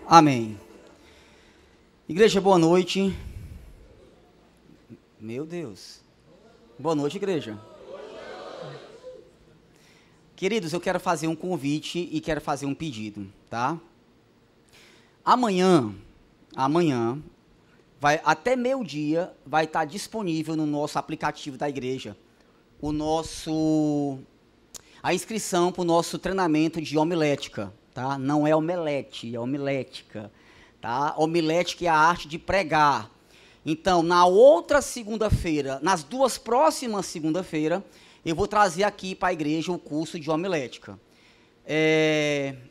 Amém. Igreja, boa noite. Meu Deus. Boa noite, igreja. Queridos, eu quero fazer um convite e quero fazer um pedido, tá? Amanhã, até meio-dia, vai estar disponível no nosso aplicativo da igreja a inscrição para o nosso treinamento de homilética, tá? Não é omelete, é homilética, tá? Homilética é a arte de pregar. Então, na outra segunda-feira, nas duas próximas segunda-feira, eu vou trazer aqui para a igreja o curso de homilética.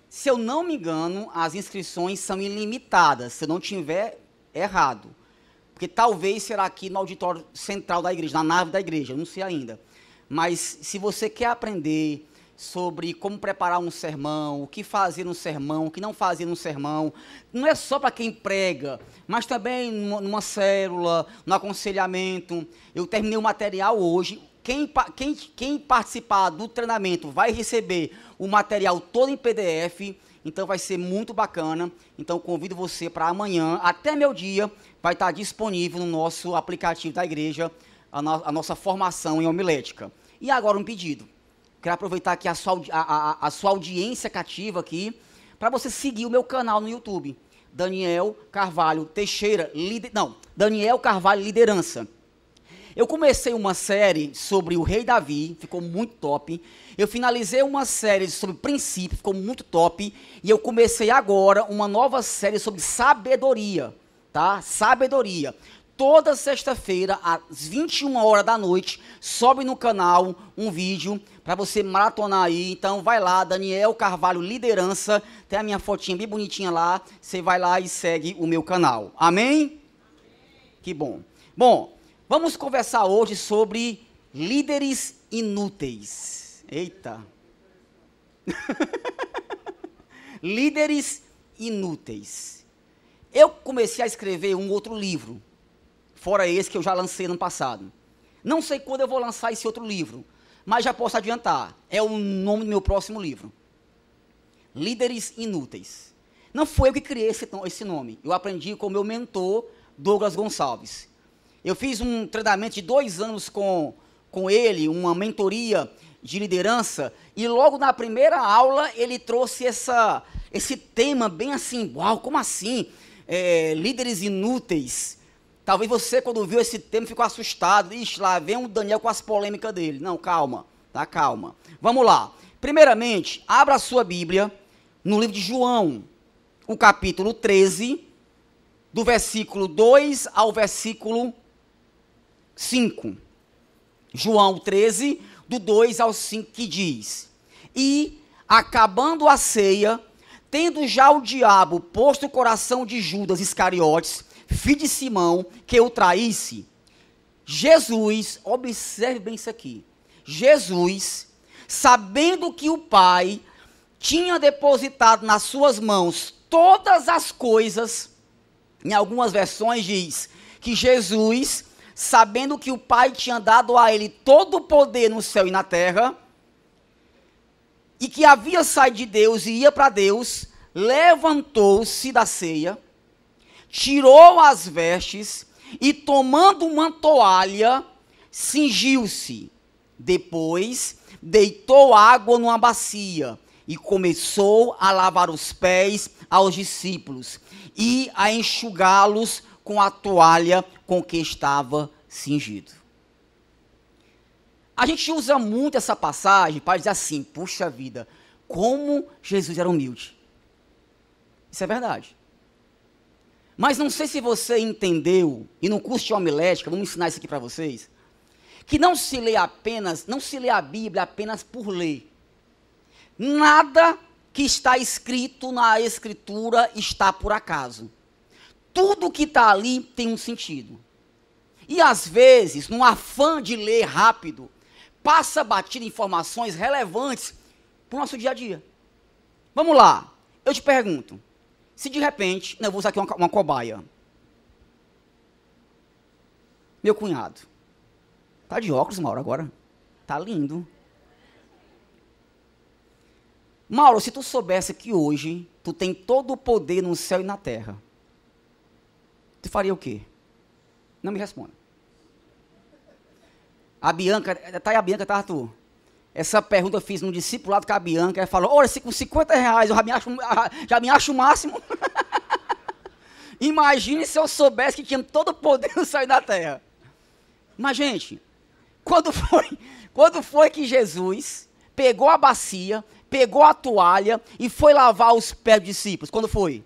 Se eu não me engano, as inscrições são ilimitadas, se eu não tiver errado. Porque talvez será aqui no auditório central da igreja, na nave da igreja, não sei ainda. Mas se você quer aprender sobre como preparar um sermão, o que fazer no sermão, o que não fazer no sermão, não é só para quem prega, mas também numa célula, no aconselhamento. Eu terminei o material hoje. Quem participar do treinamento vai receber o material todo em PDF, então vai ser muito bacana. Então convido você para amanhã, até meio-dia, vai estar disponível no nosso aplicativo da igreja, a nossa formação em homilética. E agora um pedido. Quero aproveitar aqui a sua audiência cativa aqui, para você seguir o meu canal no YouTube. Daniel Carvalho Teixeira, Daniel Carvalho Liderança. Eu comecei uma série sobre o rei Davi, ficou muito top. Eu finalizei uma série sobre princípio, ficou muito top. E eu comecei agora uma nova série sobre sabedoria, tá? Sabedoria. Toda sexta-feira, às 21 horas da noite, sobe no canal um vídeo para você maratonar aí. Então vai lá, Daniel Carvalho Liderança, tem a minha fotinha bem bonitinha lá. Você vai lá e segue o meu canal. Amém? Que bom. Bom, vamos conversar hoje sobre líderes inúteis. Eita. Líderes inúteis. Eu comecei a escrever um outro livro, fora esse que eu já lancei no passado. Não sei quando eu vou lançar esse outro livro, mas já posso adiantar. É o nome do meu próximo livro. Líderes inúteis. Não foi eu que criei esse nome. Eu aprendi com o meu mentor, Douglas Gonçalves. Eu fiz um treinamento de 2 anos com ele, uma mentoria de liderança, e logo na primeira aula ele trouxe esse tema bem assim, uau, como assim? Líderes inúteis. Talvez você, quando viu esse tema, ficou assustado. Ixi, lá vem o Daniel com as polêmicas dele. Não, calma, tá, calma. Vamos lá. Primeiramente, abra a sua Bíblia no livro de João, o capítulo 13, do versículo 2 ao versículo 5. João 13, do 2 ao 5, que diz: E, acabando a ceia, tendo já o diabo posto o coração de Judas Iscariotes, filho de Simão, que o traísse, Jesus, observe bem isso aqui, Jesus, sabendo que o Pai tinha depositado nas suas mãos todas as coisas, em algumas versões diz que Jesus, sabendo que o Pai tinha dado a ele todo o poder no céu e na terra, e que havia saído de Deus e ia para Deus, levantou-se da ceia, tirou as vestes e, tomando uma toalha, cingiu-se. Depois, deitou água numa bacia e começou a lavar os pés aos discípulos e a enxugá-los com a toalha com que estava cingido. A gente usa muito essa passagem para dizer assim, puxa vida, como Jesus era humilde. Isso é verdade. Mas não sei se você entendeu, e no curso de homilética, vamos ensinar isso aqui para vocês, que não se lê a Bíblia apenas por ler. Nada que está escrito na Escritura está por acaso. Tudo que está ali tem um sentido. E às vezes, num afã de ler rápido, passa batido informações relevantes para o nosso dia a dia. Vamos lá, eu te pergunto, se de repente, eu vou usar aqui uma cobaia. Meu cunhado. Tá de óculos, Mauro, agora. Tá lindo. Mauro, se tu soubesse que hoje tu tem todo o poder no céu e na terra, tu faria o quê? Não me responda. A Bianca, tá, Arthur? Essa pergunta eu fiz no discipulado com a Bianca, ela falou, olha, se com 50 reais eu já me acho o máximo. Imagine se eu soubesse que tinha todo o poder no céu e na terra. Mas, gente, quando foi que Jesus pegou a bacia, pegou a toalha e foi lavar os pés dos discípulos? Quando foi?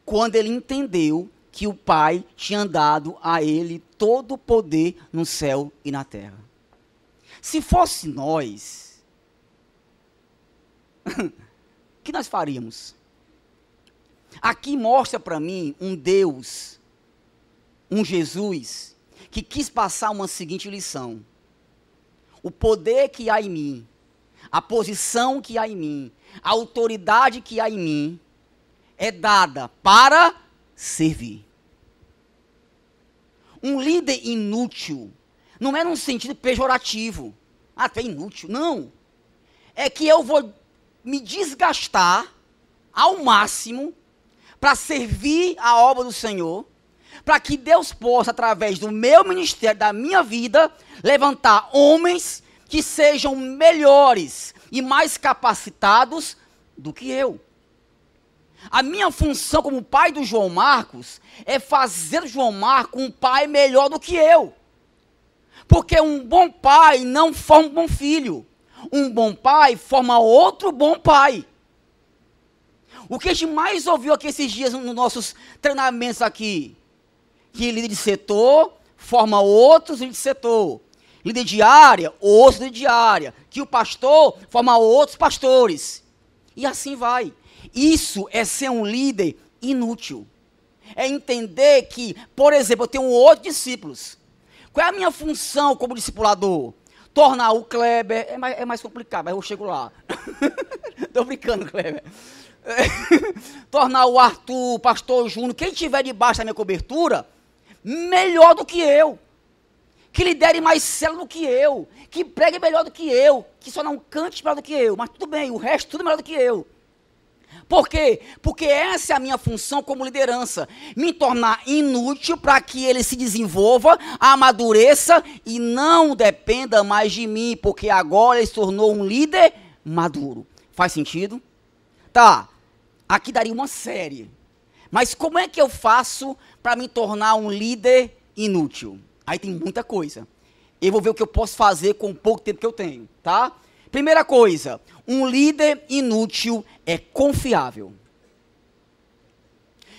Quando ele entendeu que o Pai tinha dado a ele todo o poder no céu e na terra. Se fosse nós, o que nós faríamos? Aqui mostra para mim um Deus, um Jesus, que quis passar uma seguinte lição. O poder que há em mim, a posição que há em mim, a autoridade que há em mim, é dada para servir. Um líder inútil, não é num sentido pejorativo. Ah, tu é inútil. Não. É que eu vou me desgastar ao máximo para servir a obra do Senhor, para que Deus possa, através do meu ministério, da minha vida, levantar homens que sejam melhores e mais capacitados do que eu. A minha função como pai do João Marcos é fazer o João Marcos um pai melhor do que eu. Porque um bom pai não forma um bom filho. Um bom pai forma outro bom pai. O que a gente mais ouviu aqui esses dias nos nossos treinamentos aqui? Que líder de setor forma outros líderes de setor. Líder de área, outros líderes de área. Que o pastor forma outros pastores. E assim vai. Isso é ser um líder inútil. É entender que, por exemplo, eu tenho outros discípulos. Qual é a minha função como discipulador? Tornar o Kleber, é mais complicado, mas eu chego lá. Estou brincando, Kleber. Tornar o Arthur, o pastor Júnior, quem estiver debaixo da minha cobertura, melhor do que eu. Que lidere mais célula do que eu. Que pregue melhor do que eu. Que só não cante melhor do que eu. Mas tudo bem, o resto tudo melhor do que eu. Por quê? Porque essa é a minha função como liderança. Me tornar inútil para que ele se desenvolva, amadureça e não dependa mais de mim. Porque agora ele se tornou um líder maduro. Faz sentido? Tá, aqui daria uma série. Mas como é que eu faço para me tornar um líder inútil? Aí tem muita coisa. Eu vou ver o que eu posso fazer com o pouco tempo que eu tenho, tá? Primeira coisa, um líder inútil é confiável.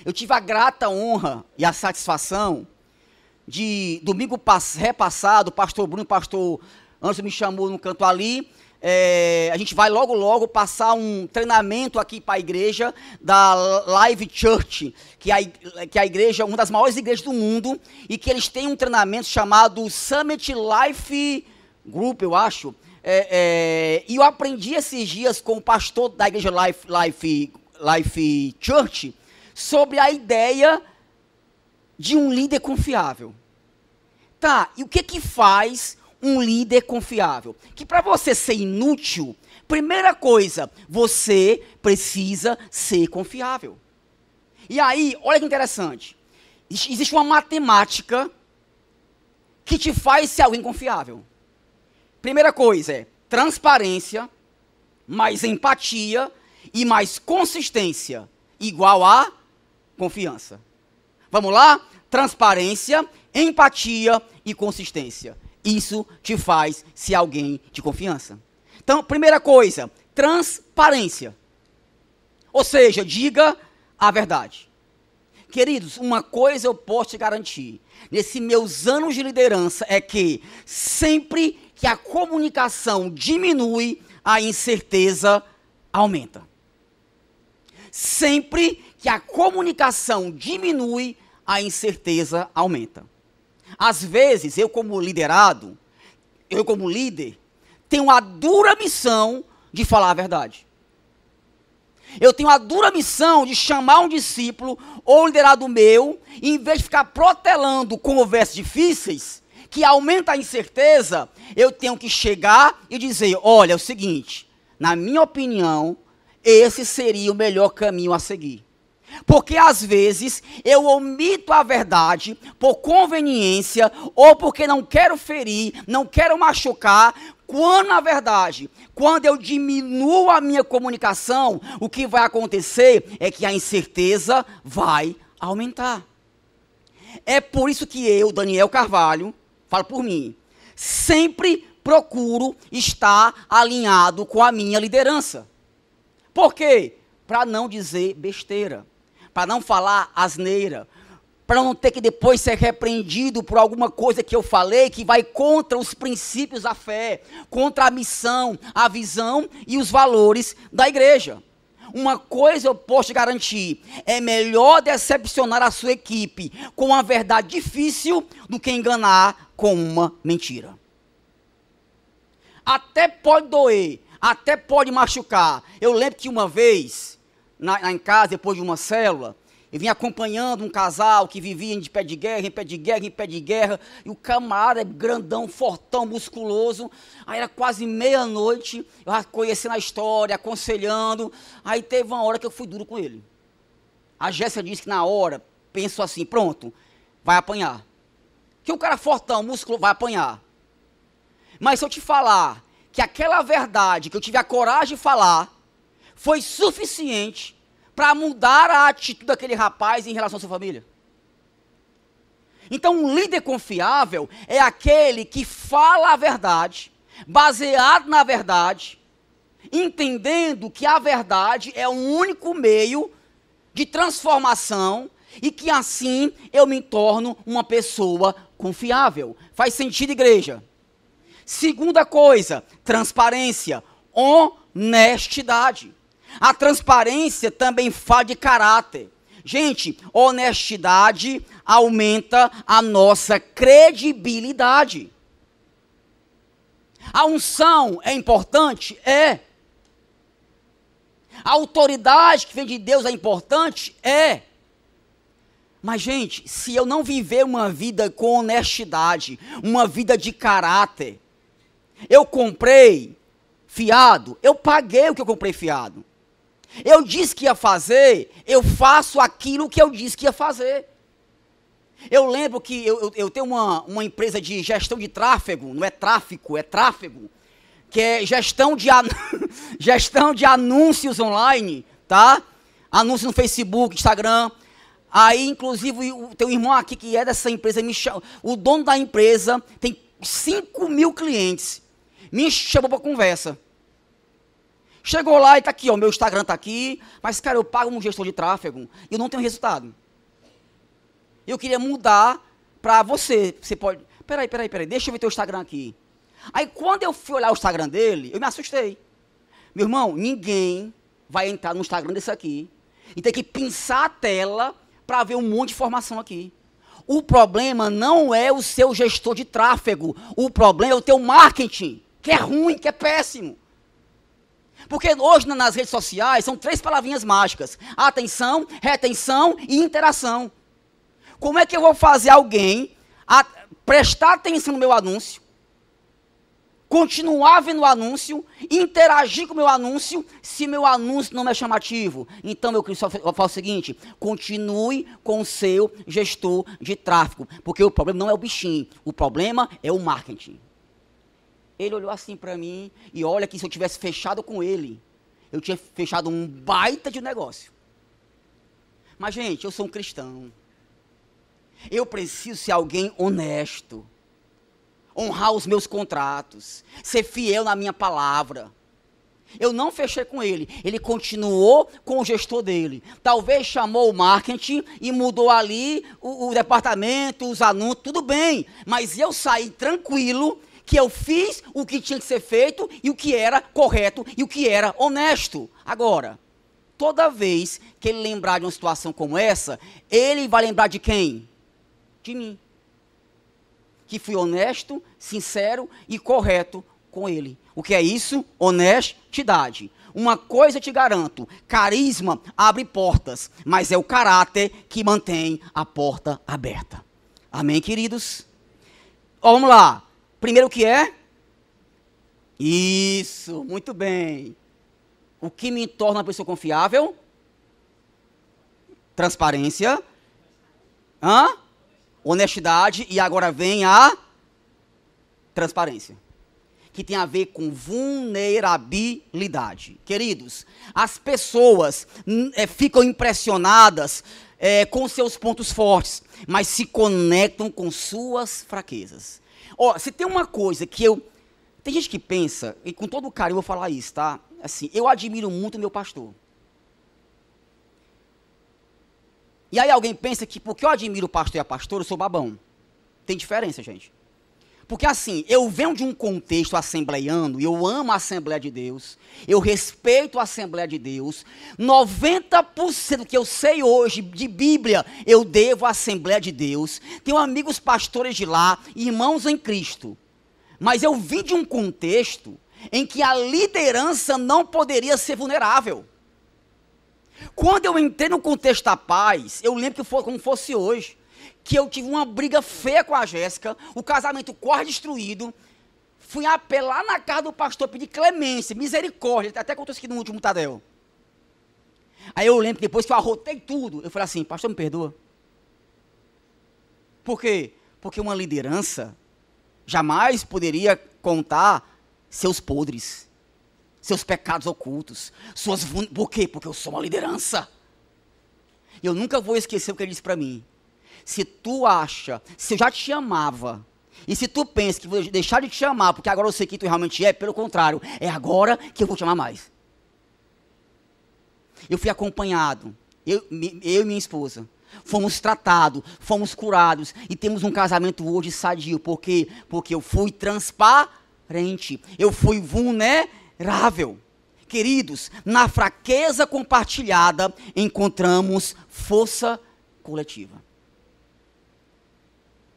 Eu tive a grata honra e a satisfação de, domingo repassado, o pastor Bruno e o pastor Anderson me chamou no canto ali. A gente vai logo passar um treinamento aqui para a igreja da Live Church, que é a igreja, uma das maiores igrejas do mundo, e que eles têm um treinamento chamado Summit Life Group, eu acho. E eu aprendi esses dias com o pastor da igreja Life Church sobre a ideia de um líder confiável. Tá, e o que faz um líder confiável? Que para você ser inútil, primeira coisa, você precisa ser confiável. E aí, olha que interessante. Existe uma matemática que te faz ser alguém confiável. Primeira coisa é transparência, mais empatia e mais consistência, igual a confiança. Vamos lá? Transparência, empatia e consistência. Isso te faz ser alguém de confiança. Então, primeira coisa, transparência. Ou seja, diga a verdade. Queridos, uma coisa eu posso te garantir, nesses meus anos de liderança, é que sempre que a comunicação diminui, a incerteza aumenta. Sempre que a comunicação diminui, a incerteza aumenta. Às vezes, eu como liderado, eu como líder, tenho a dura missão de falar a verdade. Eu tenho a dura missão de chamar um discípulo ou liderado meu, e em vez de ficar protelando conversas difíceis, que aumenta a incerteza, eu tenho que chegar e dizer, olha, é o seguinte, na minha opinião, esse seria o melhor caminho a seguir. Porque às vezes eu omito a verdade por conveniência ou porque não quero ferir, não quero machucar, quando na verdade, quando eu diminuo a minha comunicação, o que vai acontecer é que a incerteza vai aumentar. É por isso que eu, Daniel Carvalho, falo por mim, sempre procuro estar alinhado com a minha liderança. Por quê? Para não dizer besteira, para não falar asneira, para não ter que depois ser repreendido por alguma coisa que eu falei que vai contra os princípios da fé, contra a missão, a visão e os valores da igreja. Uma coisa eu posso te garantir, é melhor decepcionar a sua equipe com uma verdade difícil do que enganar com uma mentira. Até pode doer, até pode machucar. Eu lembro que uma vez, em casa, depois de uma célula, eu vim acompanhando um casal que vivia de pé de guerra, em pé de guerra, em pé de guerra, e o camarada é grandão, fortão, musculoso. Aí era quase meia-noite, eu conhecendo a história, aconselhando. Aí teve uma hora que eu fui duro com ele. A Jéssica disse que na hora, pensou assim, pronto, vai apanhar. Que o cara fortão, musculoso, vai apanhar. Mas se eu te falar que aquela verdade que eu tive a coragem de falar, foi suficiente para mudar a atitude daquele rapaz em relação à sua família. Então, um líder confiável é aquele que fala a verdade, baseado na verdade, entendendo que a verdade é o único meio de transformação e que assim eu me torno uma pessoa confiável. Faz sentido, igreja? Segunda coisa, transparência, honestidade. A transparência também fala de caráter. Gente, honestidade aumenta a nossa credibilidade. A unção é importante? É. A autoridade que vem de Deus é importante? É. Mas, gente, se eu não viver uma vida com honestidade, uma vida de caráter, eu comprei fiado, eu paguei o que eu comprei fiado. Eu disse que ia fazer, eu faço aquilo que eu disse que ia fazer. Eu lembro que eu tenho uma empresa de gestão de tráfego, não é tráfico, é tráfego, que é gestão de anúncios online, tá? Anúncios no Facebook, Instagram. Aí, inclusive, tem um irmão aqui que é dessa empresa, me chama, o dono da empresa tem 5.000 clientes, me chamou para conversa. Chegou lá e está aqui, ó, meu Instagram está aqui, mas, cara, eu pago um gestor de tráfego e eu não tenho resultado. Eu queria mudar para você. Você pode... Peraí, deixa eu ver teu Instagram aqui. Aí, quando eu fui olhar o Instagram dele, eu me assustei. Meu irmão, ninguém vai entrar no Instagram desse aqui e ter que pinçar a tela para ver um monte de informação aqui. O problema não é o seu gestor de tráfego, o problema é o teu marketing, que é ruim, que é péssimo. Porque hoje nas redes sociais são 3 palavrinhas mágicas: atenção, retenção e interação. Como é que eu vou fazer alguém prestar atenção no meu anúncio, continuar vendo o anúncio, interagir com o meu anúncio, se meu anúncio não é chamativo? Então, eu falo o seguinte: continue com o seu gestor de tráfego, porque o problema não é o bichinho, o problema é o marketing. Ele olhou assim para mim, e olha que se eu tivesse fechado com ele, eu tinha fechado um baita de negócio. Mas, gente, eu sou um cristão. Eu preciso ser alguém honesto, honrar os meus contratos, ser fiel na minha palavra. Eu não fechei com ele, ele continuou com o gestor dele. Talvez chamou o marketing e mudou ali o departamento, os anúncios, tudo bem. Mas eu saí tranquilo, que eu fiz o que tinha que ser feito e o que era correto e o que era honesto. Agora, toda vez que ele lembrar de uma situação como essa, ele vai lembrar de quem? De mim. Que fui honesto, sincero e correto com ele. O que é isso? Honestidade. Uma coisa eu te garanto: carisma abre portas, mas é o caráter que mantém a porta aberta. Amém, queridos? Vamos lá. Primeiro o que é? Isso, muito bem. O que me torna uma pessoa confiável? Transparência. Honestidade. E agora vem a transparência, que tem a ver com vulnerabilidade. Queridos, as pessoas ficam impressionadas com seus pontos fortes, mas se conectam com suas fraquezas. Se tem uma coisa que tem gente que pensa, e com todo carinho eu vou falar isso, tá? Assim, eu admiro muito o meu pastor. E aí alguém pensa que porque eu admiro o pastor e a pastora, eu sou babão. Tem diferença, gente. Porque assim, eu venho de um contexto assembleiano, eu amo a Assembleia de Deus, eu respeito a Assembleia de Deus, 90% do que eu sei hoje de Bíblia, eu devo à Assembleia de Deus, tenho amigos pastores de lá, irmãos em Cristo, mas eu vim de um contexto em que a liderança não poderia ser vulnerável. Quando eu entrei no contexto da paz, eu lembro que foi como fosse hoje, que eu tive uma briga feia com a Jéssica, o casamento quase destruído, fui apelar na casa do pastor, pedir clemência, misericórdia, até contou isso aqui no último Tadel. Aí eu lembro que depois que eu arrotei tudo, eu falei assim, pastor, me perdoa. Por quê? Porque uma liderança jamais poderia contar seus podres, seus pecados ocultos, Por quê? Porque eu sou uma liderança. Eu nunca vou esquecer o que ele disse para mim. Se tu acha, se eu já te amava, e se tu pensa que vou deixar de te amar, porque agora eu sei que tu realmente pelo contrário, é agora que eu vou te amar mais. Eu fui acompanhado, eu e minha esposa, fomos tratados, fomos curados, e temos um casamento hoje sadio. Por quê? Porque eu fui transparente, eu fui vulnerável. Queridos, na fraqueza compartilhada, encontramos força coletiva.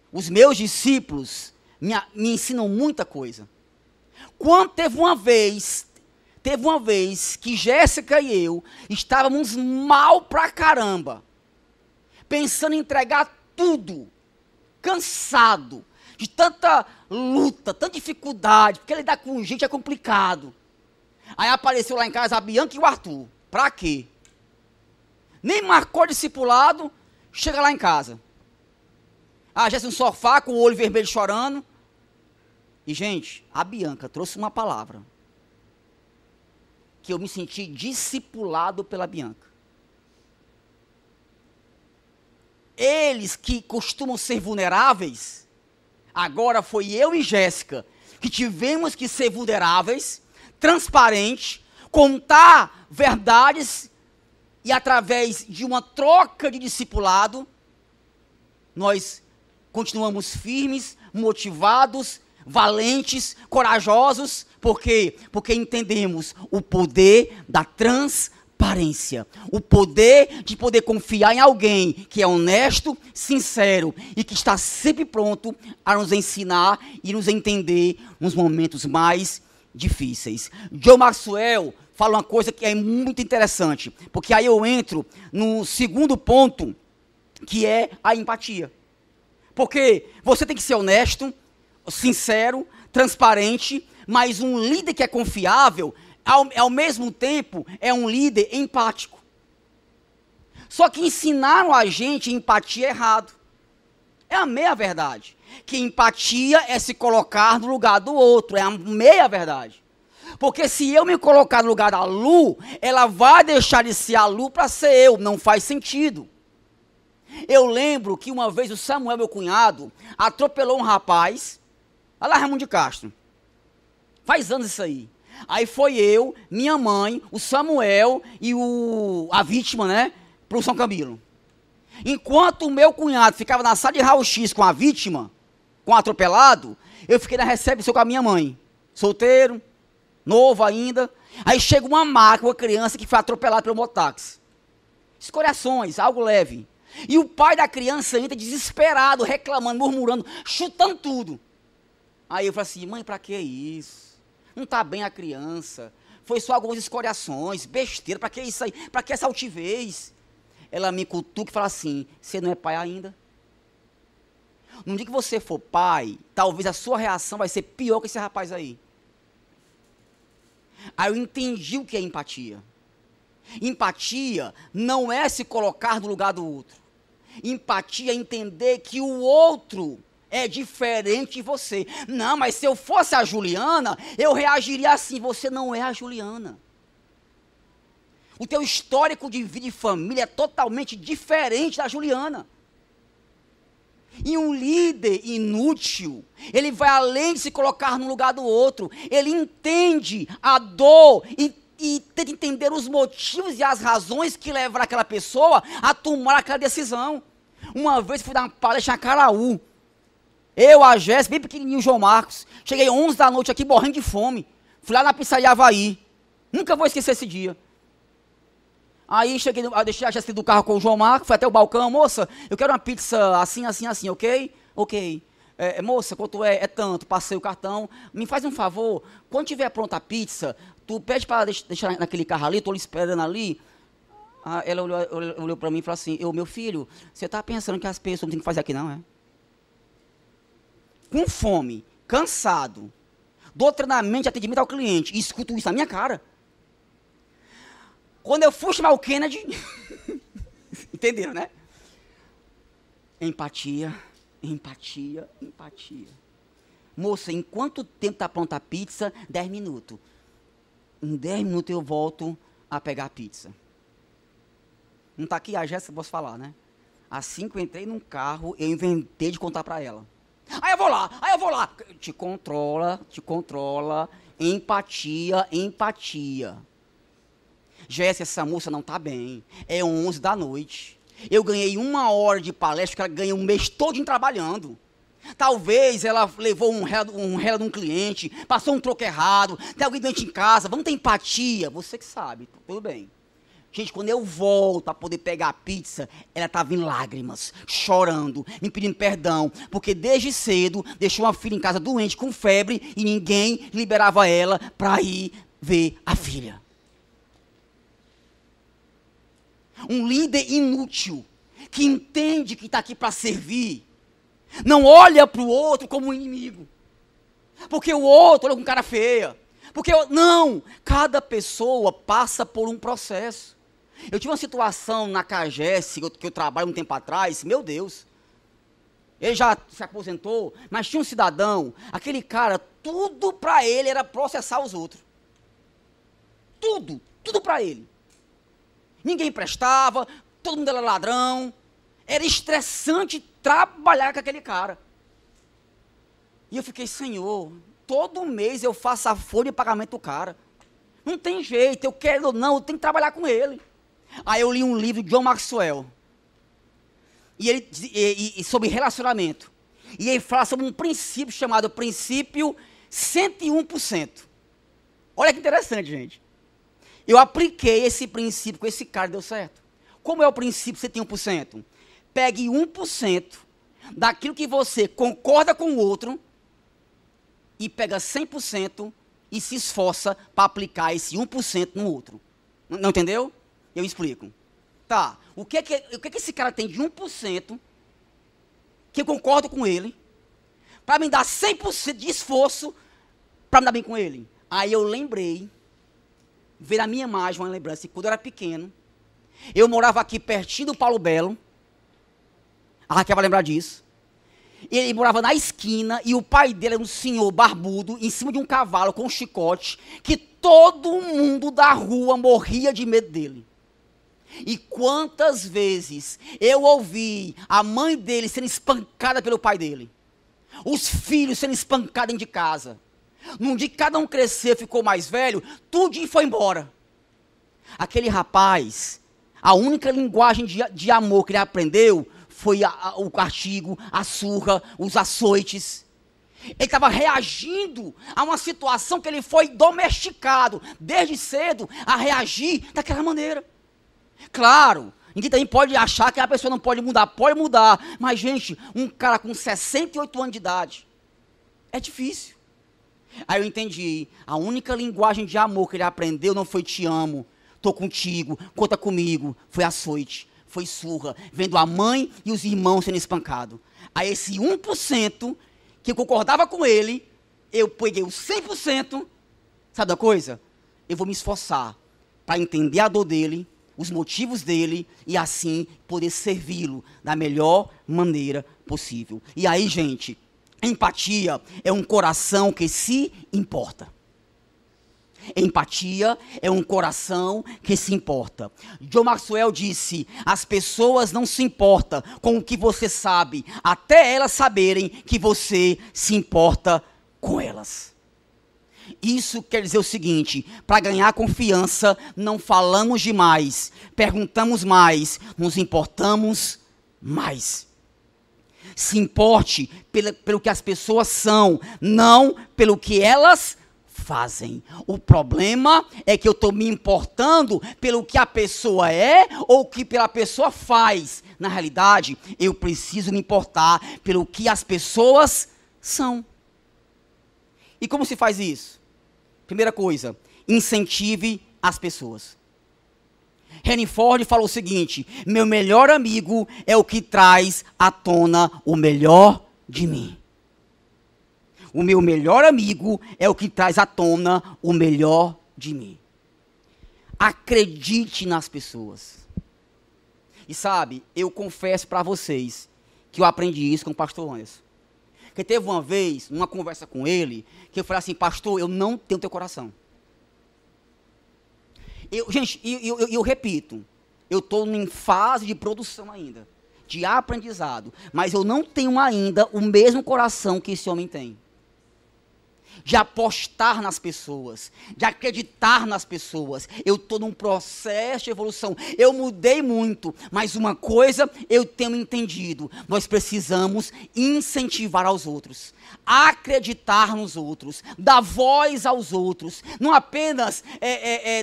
Os meus discípulos me ensinam muita coisa. Quando teve uma vez que Jéssica e eu estávamos mal pra caramba, pensando em entregar tudo, cansado, de tanta luta, tanta dificuldade, porque lidar com gente é complicado. Aí apareceu lá em casa a Bianca e o Arthur. Pra quê? Nem marcou discipulado, chega lá em casa. A Jéssica no sofá, com o olho vermelho chorando. E, gente, a Bianca trouxe uma palavra. Que eu me senti discipulado pela Bianca. Eles que costumam ser vulneráveis, agora foi eu e Jéssica, que tivemos que ser vulneráveis, transparentes, contar verdades, e através de uma troca de discipulado, nós continuamos firmes, motivados, valentes, corajosos. Por quê? Porque entendemos o poder da transparência. O poder de poder confiar em alguém que é honesto, sincero e que está sempre pronto a nos ensinar e nos entender nos momentos mais difíceis. John Maxwell fala uma coisa que é muito interessante, porque aí eu entro no segundo ponto, que é a empatia. Porque você tem que ser honesto, sincero, transparente, mas um líder que é confiável, ao mesmo tempo, é um líder empático. Só que ensinaram a gente empatia errado. É a meia verdade. Que empatia é se colocar no lugar do outro, é a meia verdade. Porque se eu me colocar no lugar da Lu, ela vai deixar de ser a Lu para ser eu, não faz sentido. Eu lembro que uma vez o Samuel, meu cunhado, atropelou um rapaz, lá na Raimundo de Castro. Faz anos isso aí. Aí foi eu, minha mãe, o Samuel e a vítima, né, pro São Camilo. Enquanto o meu cunhado ficava na sala de raio-x com a vítima, com o atropelado, eu fiquei na recepção com a minha mãe. Solteiro, novo ainda. Aí chega uma máquina, uma criança que foi atropelada pelo mototáxi. Escoriações, algo leve. E o pai da criança entra desesperado, reclamando, murmurando, chutando tudo. Aí eu falei assim, mãe, pra que isso? Não tá bem a criança. Foi só algumas escoriações, besteira, pra que isso aí? Pra que essa altivez? Ela me cutuca e fala assim, você não é pai ainda? No dia que você for pai, talvez a sua reação vai ser pior que esse rapaz aí. Aí eu entendi o que é empatia. Empatia não é se colocar no lugar do outro. Empatia é entender que o outro é diferente de você. Não, mas se eu fosse a Juliana, eu reagiria assim. Você não é a Juliana. O teu histórico de vida e família é totalmente diferente da Juliana. E um líder inútil, ele vai além de se colocar no lugar do outro. Ele entende a dor e tenta entender os motivos e as razões que levaram aquela pessoa a tomar aquela decisão. Uma vez fui dar uma palestra em Acaraú. Eu, a Jéssica, bem pequenininho, o João Marcos. Cheguei 11 da noite aqui, morrendo de fome. Fui lá na pizzaria Havaí. Nunca vou esquecer esse dia. Aí cheguei, eu deixei a Jéssica do carro com o João Marcos, fui até o balcão. Moça, eu quero uma pizza assim, assim, assim, ok? Ok. Moça, quanto é? É tanto. Passei o cartão. Me faz um favor, quando tiver pronta a pizza, tu pede para deixar naquele carro ali, estou lhe esperando ali. Ela olhou para mim e falou assim, meu filho, você está pensando que as pessoas não têm que fazer aqui não, é? Com fome, cansado, doutrinamento de atendimento ao cliente, e escuto isso na minha cara. Quando eu fui chamar o Kennedy, entenderam, né? Empatia, empatia, empatia. Moça, em quanto tempo está pronta a pizza? 10 minutos. Em 10 minutos eu volto a pegar a pizza. Não está aqui a Jéssica, posso falar, né? Assim que eu entrei num carro, eu inventei de contar para ela. Aí eu vou lá. Te controla. Empatia, empatia. Jéssica, essa moça não está bem. É 11 da noite. Eu ganhei 1 hora de palestra, que ela ganha um mês todo trabalhando. Talvez ela levou um réu de um cliente, passou um troco errado, tem alguém doente em casa, vamos ter empatia. Você que sabe, tudo bem. Gente, quando eu volto a poder pegar a pizza, ela estava em lágrimas, chorando, me pedindo perdão, porque desde cedo deixou uma filha em casa doente, com febre, e ninguém liberava ela para ir ver a filha. Um líder inútil, que entende que está aqui para servir, não olha para o outro como um inimigo, porque o outro olha com cara feia, não, cada pessoa passa por um processo. Eu tive uma situação na CAGES, que eu trabalho um tempo atrás, meu Deus, ele já se aposentou, mas tinha um cidadão, aquele cara, tudo para ele era processar os outros, tudo para ele. Ninguém prestava, todo mundo era ladrão. Era estressante trabalhar com aquele cara. E eu fiquei, Senhor, todo mês eu faço a folha de pagamento do cara. Não tem jeito, eu quero ou não, eu tenho que trabalhar com ele. Aí eu li um livro de John Maxwell. E sobre relacionamento. E ele fala sobre um princípio chamado princípio 101%. Olha que interessante, gente. Eu apliquei esse princípio com esse cara e deu certo. Como é o princípio 101%? Pegue 1% daquilo que você concorda com o outro e pega 100% e se esforça para aplicar esse 1% no outro. Não entendeu? Eu explico. Tá, o que esse cara tem de 1% que eu concordo com ele para me dar 100% de esforço para me dar bem com ele? Aí eu lembrei, veio na minha imagem uma lembrança, que quando eu era pequeno, eu morava aqui pertinho do Paulo Belo, a Raquel vai lembrar disso, ele morava na esquina e o pai dele era um senhor barbudo, em cima de um cavalo com um chicote, que todo mundo da rua morria de medo dele. E quantas vezes eu ouvi a mãe dele sendo espancada pelo pai dele, os filhos sendo espancados dentro de casa. Num dia que cada um cresceu, ficou mais velho, tudo foi embora. Aquele rapaz, a única linguagem de amor que ele aprendeu foi o castigo, a surra, os açoites. Ele estava reagindo a uma situação que ele foi domesticado desde cedo a reagir daquela maneira. Claro, ninguém também pode achar que a pessoa não pode mudar, mas gente, um cara com 68 anos de idade, é difícil. Aí eu entendi, a única linguagem de amor que ele aprendeu não foi te amo, tô contigo, conta comigo, foi açoite, foi surra, vendo a mãe e os irmãos sendo espancados. Aí esse 1% que eu concordava com ele, eu peguei o 100%, sabe da coisa? eu vou me esforçar para entender a dor dele, os motivos dele, e assim poder servi-lo da melhor maneira possível. E aí, gente, empatia é um coração que se importa. Empatia é um coração que se importa. John Maxwell disse: as pessoas não se importam com o que você sabe, até elas saberem que você se importa com elas. Isso quer dizer o seguinte: para ganhar confiança, não falamos demais, perguntamos mais, nos importamos mais. Se importe pelo que as pessoas são, não pelo que elas fazem. O problema é que eu estou me importando pelo que a pessoa é ou que pela pessoa faz. Na realidade, eu preciso me importar pelo que as pessoas são. E como se faz isso? Primeira coisa, incentive as pessoas. Henry Ford falou o seguinte: meu melhor amigo é o que traz à tona o melhor de mim. O meu melhor amigo é o que traz à tona o melhor de mim. Acredite nas pessoas. E sabe, eu confesso para vocês que eu aprendi isso com o pastor Anderson. Porque teve uma vez, numa conversa com ele, que eu falei assim: pastor, eu não tenho teu coração. Gente, eu repito, eu estou em fase de produção ainda, de aprendizado, mas eu não tenho ainda o mesmo coração que esse homem tem. De apostar nas pessoas, de acreditar nas pessoas. Eu estou num processo de evolução. Eu mudei muito, mas uma coisa eu tenho entendido: nós precisamos incentivar aos outros, acreditar nos outros, dar voz aos outros. Não apenas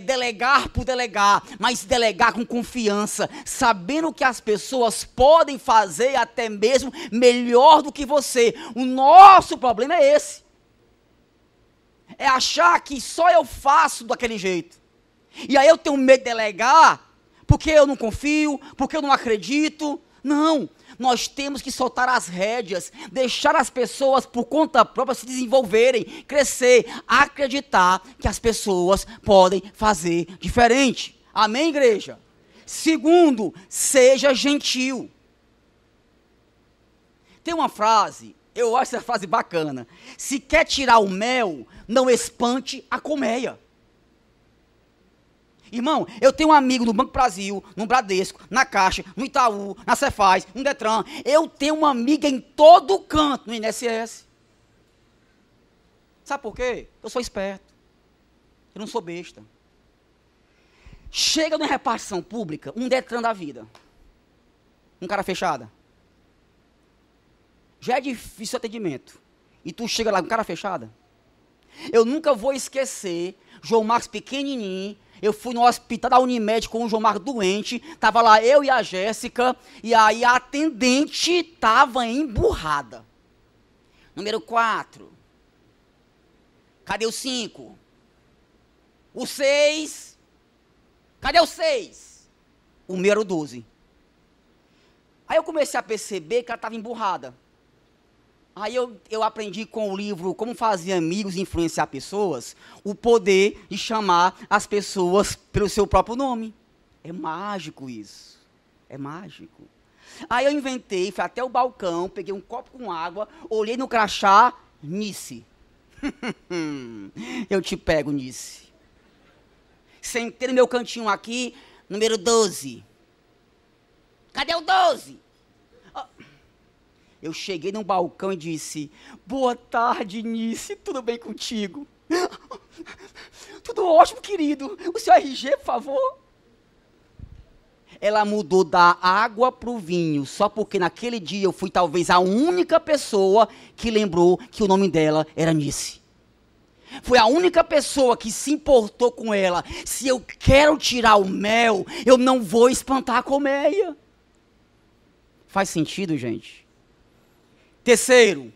delegar por delegar, mas delegar com confiança, sabendo que as pessoas podem fazer até mesmo melhor do que você. O nosso problema é esse. É achar que só eu faço daquele jeito. E aí eu tenho medo de delegar, porque eu não confio, porque eu não acredito. Não, nós temos que soltar as rédeas, deixar as pessoas por conta própria se desenvolverem, crescer, acreditar que as pessoas podem fazer diferente. Amém, igreja? Segundo, seja gentil. Tem uma frase, eu acho essa frase bacana: se quer tirar o mel, não espante a colmeia. Irmão, eu tenho um amigo no Banco Brasil, no Bradesco, na Caixa, no Itaú, na Cefaz, no Detran. Eu tenho uma amiga em todo canto, no INSS. Sabe por quê? Eu sou esperto. Eu não sou besta. Chega na repartição pública, um Detran da vida. Um cara fechada. Já é difícil o atendimento. E tu chega lá com cara fechada. Eu nunca vou esquecer, João Marcos pequenininho, eu fui no hospital da Unimed com o João Marcos doente, tava lá eu e a Jéssica, e aí a atendente tava emburrada. Número 4. Cadê o 5? O 6? Cadê o 6? O meu era o 12. Aí eu comecei a perceber que ela estava emburrada. Aí eu aprendi com o livro Como Fazer Amigos e Influenciar Pessoas, o poder de chamar as pessoas pelo seu próprio nome. É mágico isso. É mágico. Aí eu inventei, fui até o balcão, peguei um copo com água, olhei no crachá, Nice. Eu te pego, Nice. Sentei no meu cantinho aqui, número 12. Cadê o 12? Eu cheguei no balcão e disse: boa tarde, Nice, tudo bem contigo? Tudo ótimo, querido. O seu RG, por favor? Ela mudou da água para o vinho, só porque naquele dia eu fui talvez a única pessoa que lembrou que o nome dela era Nice. Foi a única pessoa que se importou com ela. Se eu quero tirar o mel, eu não vou espantar a colmeia. Faz sentido, gente? Terceiro,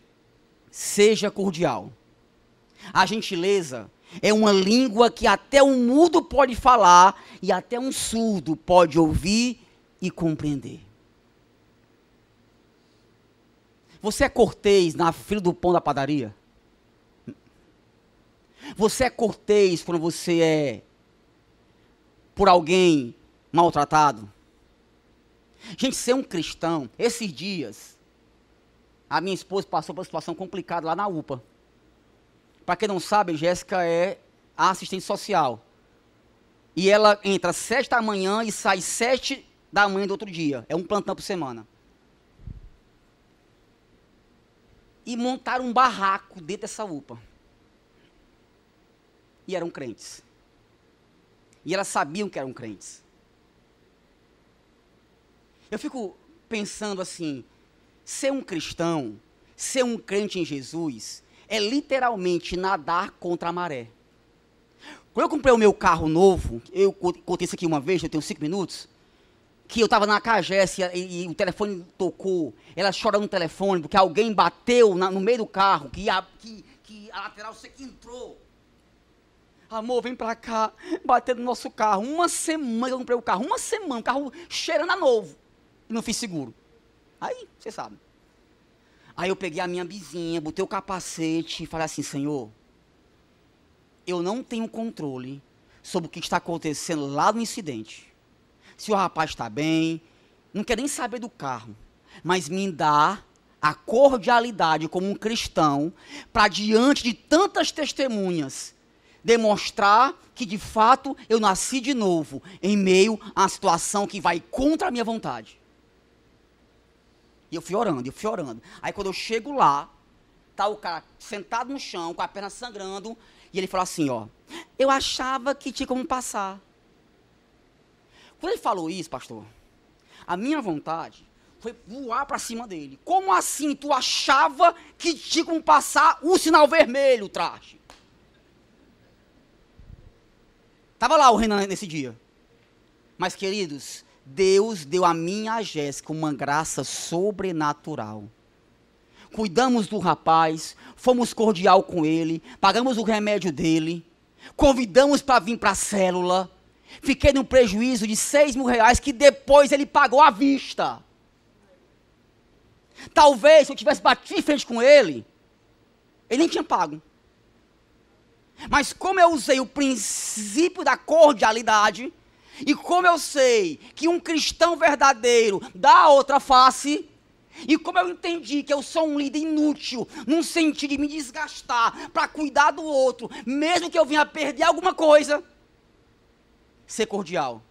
seja cordial. A gentileza é uma língua que até um mudo pode falar e até um surdo pode ouvir e compreender. Você é cortês na fila do pão da padaria? Você é cortês quando você é por alguém maltratado? Gente, ser um cristão, esses dias, a minha esposa passou por uma situação complicada lá na UPA. Para quem não sabe, Jéssica é a assistente social. E ela entra às 7 da manhã e sai às 7 da manhã do outro dia. É um plantão por semana. E montaram um barraco dentro dessa UPA. E eram crentes. E elas sabiam que eram crentes. Eu fico pensando assim, ser um cristão, ser um crente em Jesus, é literalmente nadar contra a maré. Quando eu comprei o meu carro novo, eu contei isso aqui uma vez, eu tenho 5 minutos, que eu estava na Cagés e o telefone tocou, ela chora no telefone, porque alguém bateu no meio do carro, que a lateral sei que entrou. Amor, vem pra cá, bateu no nosso carro. Uma semana eu comprei o carro, o carro cheirando a novo. E não fiz seguro. Aí, você sabe. Aí eu peguei a minha bizinha, botei o capacete e falei assim, Senhor, eu não tenho controle sobre o que está acontecendo lá no incidente. Se o rapaz está bem, não quer nem saber do carro, mas me dá a cordialidade como um cristão para diante de tantas testemunhas demonstrar que de fato eu nasci de novo em meio a uma situação que vai contra a minha vontade. E eu fui orando. Aí quando eu chego lá, tá o cara sentado no chão, com a perna sangrando, e ele falou assim, ó, eu achava que tinha como passar. Quando ele falou isso, pastor, a minha vontade foi voar para cima dele. Como assim tu achava que tinha como passar o sinal vermelho, traste? Estava lá o Renan nesse dia. Mas, queridos, Deus deu a mim e a Jéssica uma graça sobrenatural. Cuidamos do rapaz, fomos cordial com ele, pagamos o remédio dele, convidamos para vir para a célula. Fiquei num prejuízo de R$6.000 que depois ele pagou à vista. Talvez, se eu tivesse batido em frente com ele, ele nem tinha pago. Mas como eu usei o princípio da cordialidade, e como eu sei que um cristão verdadeiro dá a outra face, e como eu entendi que eu sou um líder inútil, num sentido de me desgastar para cuidar do outro, mesmo que eu venha perder alguma coisa, ser cordial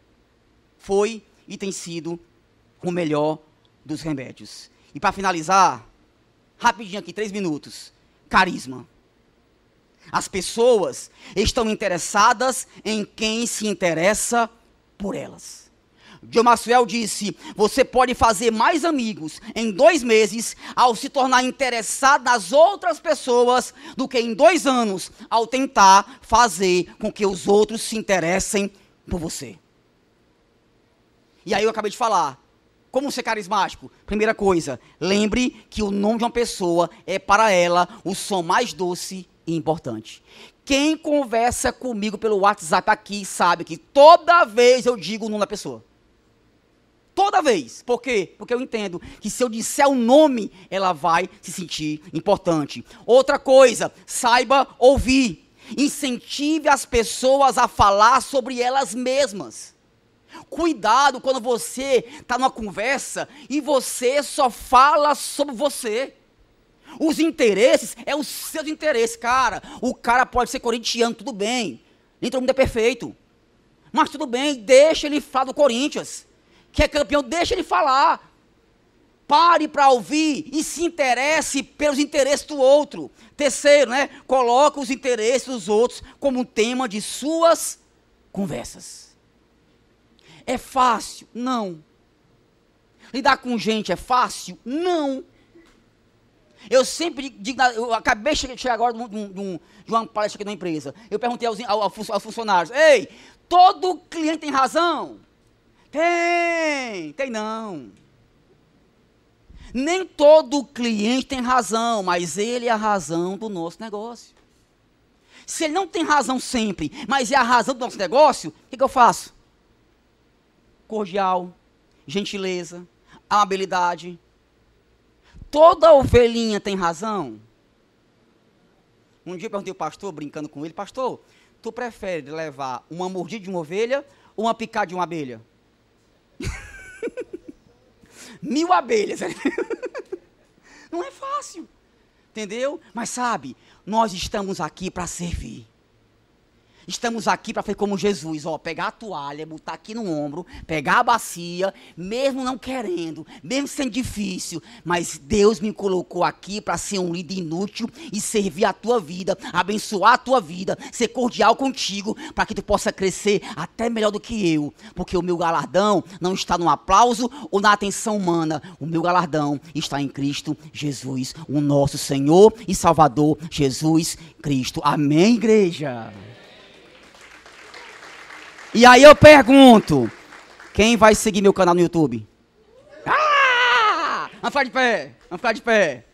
foi e tem sido o melhor dos remédios. E para finalizar, rapidinho aqui, 3 minutos, carisma. As pessoas estão interessadas em quem se interessa por elas. John Maxwell disse, você pode fazer mais amigos em 2 meses ao se tornar interessado nas outras pessoas do que em 2 anos ao tentar fazer com que os outros se interessem por você. E aí eu acabei de falar, como ser carismático? Primeira coisa, lembre que o nome de uma pessoa é para ela o som mais doce e importante. Quem conversa comigo pelo WhatsApp aqui sabe que toda vez eu digo o nome da pessoa. Toda vez. Por quê? Porque eu entendo que se eu disser o nome, ela vai se sentir importante. Outra coisa, saiba ouvir. Incentive as pessoas a falar sobre elas mesmas. Cuidado quando você está numa conversa e você só fala sobre você. Os interesses é os seus interesses, cara. O cara pode ser corintiano, tudo bem. Nem todo mundo é perfeito. Mas tudo bem, deixa ele falar do Corinthians. Que é campeão, deixa ele falar. Pare para ouvir e se interesse pelos interesses do outro. Terceiro, né? Coloque os interesses dos outros como um tema de suas conversas. É fácil? Não. Lidar com gente é fácil? Não. Eu sempre digo, eu acabei de chegar agora de uma palestra aqui de uma empresa. Eu perguntei aos funcionários, ei, todo cliente tem razão? Tem não. Nem todo cliente tem razão, mas ele é a razão do nosso negócio. Se ele não tem razão sempre, mas é a razão do nosso negócio, o que eu faço? Cordial, gentileza, amabilidade. Toda ovelhinha tem razão? Um dia eu perguntei ao pastor, brincando com ele, pastor, tu prefere levar uma mordida de uma ovelha ou uma picada de uma abelha? 1000 abelhas. Não é fácil, entendeu? Mas sabe, nós estamos aqui para servir. Estamos aqui para fazer como Jesus, ó, pegar a toalha, botar aqui no ombro, pegar a bacia, mesmo não querendo, mesmo sendo difícil, mas Deus me colocou aqui para ser um líder inútil e servir a tua vida, abençoar a tua vida, ser cordial contigo, para que tu possa crescer até melhor do que eu, porque o meu galardão não está no aplauso ou na atenção humana, o meu galardão está em Cristo Jesus, o nosso Senhor e Salvador, Jesus Cristo. Amém, igreja? E aí eu pergunto, quem vai seguir meu canal no YouTube? Ah! Vamos ficar de pé, vamos ficar de pé.